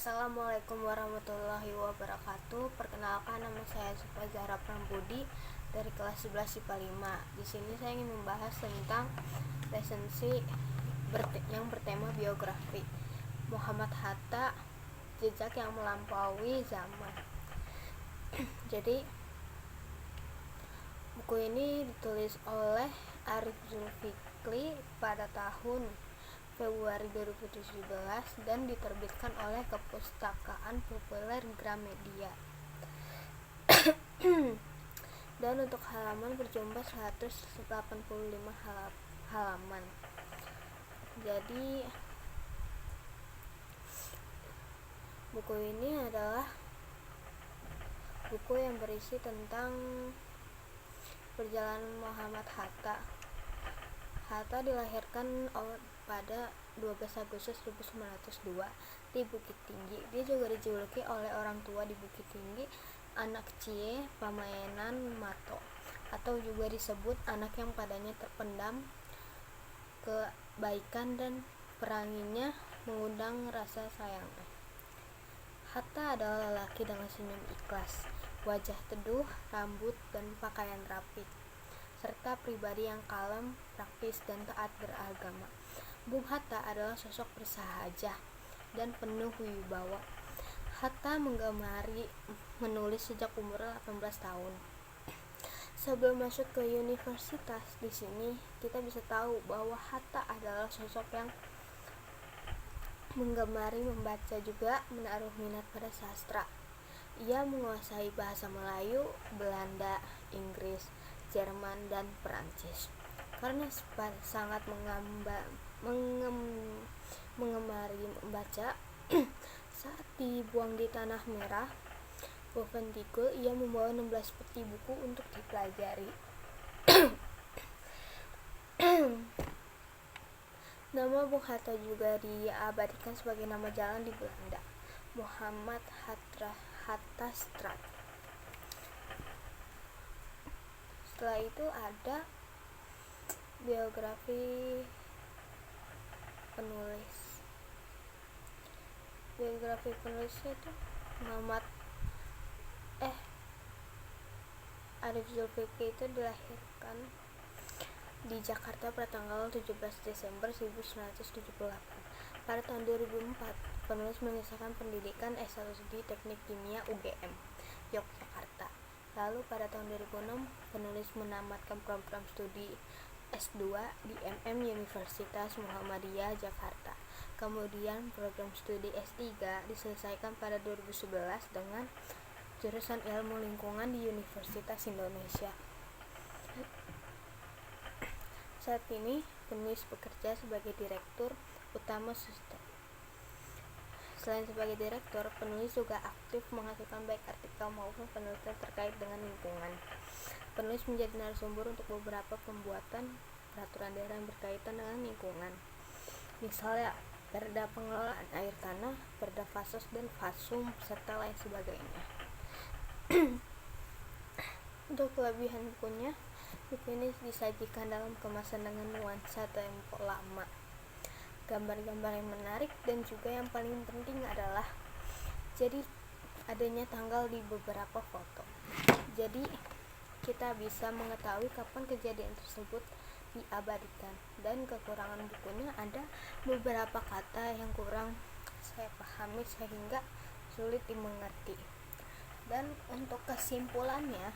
Assalamualaikum warahmatullahi wabarakatuh. Perkenalkan, nama saya Supa Zahra Prambudi dari kelas 11 IPA 5. Di sini saya ingin membahas tentang resensi yang bertema biografi Muhammad Hatta, jejak yang melampaui zaman. Jadi buku ini ditulis oleh Arif Zulfikri pada tahun Februari 2017 dan diterbitkan oleh Kepustakaan Populer Gramedia. Dan untuk halaman berjumlah 185 halaman. Jadi buku ini adalah buku yang berisi tentang perjalanan Muhammad Hatta. Hatta dilahirkan pada 12 Agustus 1902 di Bukit Tinggi. Dia juga dijuluki oleh orang tua di Bukit Tinggi anak cie pamainan mato, atau juga disebut anak yang padanya terpendam kebaikan dan peranginya mengundang rasa sayangnya. Hatta adalah lelaki dengan senyum ikhlas, wajah teduh, rambut dan pakaian rapi, serta pribadi yang kalem, praktis, dan taat beragama. Bung Hatta adalah sosok bersahaja dan penuh wibawa. Hatta menggemari menulis sejak umur 18 tahun. Sebelum masuk ke universitas, di sini kita bisa tahu bahwa Hatta adalah sosok yang menggemari membaca, juga menaruh minat pada sastra. Ia menguasai bahasa Melayu, Belanda, Inggris, Jerman, dan Perancis. Karena sangat mengemari membaca, saat dibuang di Tanah Merah, Bovendigul, ia membawa 16 peti buku untuk dipelajari. Nama Bung Hatta juga diabadikan sebagai nama jalan di Belanda, Muhammad Hattastraat. Setelah itu ada biografi penulis. Biografi penulisnya itu Muhammad Arif Zulfikri itu dilahirkan di Jakarta pada tanggal 17 Desember 1978. Pada tahun 2004, penulis menyelesaikan pendidikan S1 di Teknik Kimia UGM, Yogyakarta. Lalu pada tahun 2006, penulis menamatkan program studi S2 di Universitas Muhammadiyah Jakarta. Kemudian program studi S3 diselesaikan pada 2011 dengan jurusan Ilmu Lingkungan di Universitas Indonesia. Saat ini penulis bekerja sebagai Direktur Utama Suster. Selain sebagai direktur, penulis juga aktif menghasilkan baik artikel maupun penelitian terkait dengan lingkungan. Penulis menjadi narasumber untuk beberapa pembuatan peraturan daerah yang berkaitan dengan lingkungan. Misalnya, Perda Pengelolaan Air Tanah, Perda Fasos dan Fasum, serta lain sebagainya. Untuk kelebihan bukunya, buku ini disajikan dalam kemasan dengan nuansa tempo lama, gambar-gambar yang menarik, dan juga yang paling penting adalah jadi adanya tanggal di beberapa foto. Jadi kita bisa mengetahui kapan kejadian tersebut diabadikan. Dan kekurangan bukunya ada beberapa kata yang kurang saya pahami sehingga sulit dimengerti. Dan untuk kesimpulannya,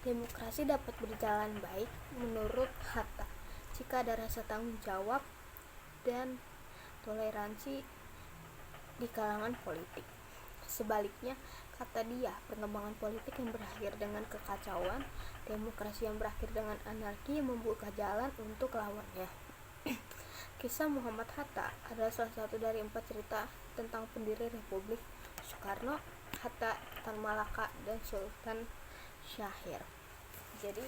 demokrasi dapat berjalan baik menurut Hatta jika ada rasa tanggung jawab dan toleransi di kalangan politik. Sebaliknya, kata dia, perkembangan politik yang berakhir dengan kekacauan, demokrasi yang berakhir dengan anarki yang membuka jalan untuk lawannya. Kisah Muhammad Hatta adalah salah satu dari 4 cerita tentang pendiri Republik Soekarno, Hatta, Tan Malaka, dan Sultan Syahrir. Jadi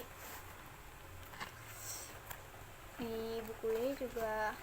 di buku ini juga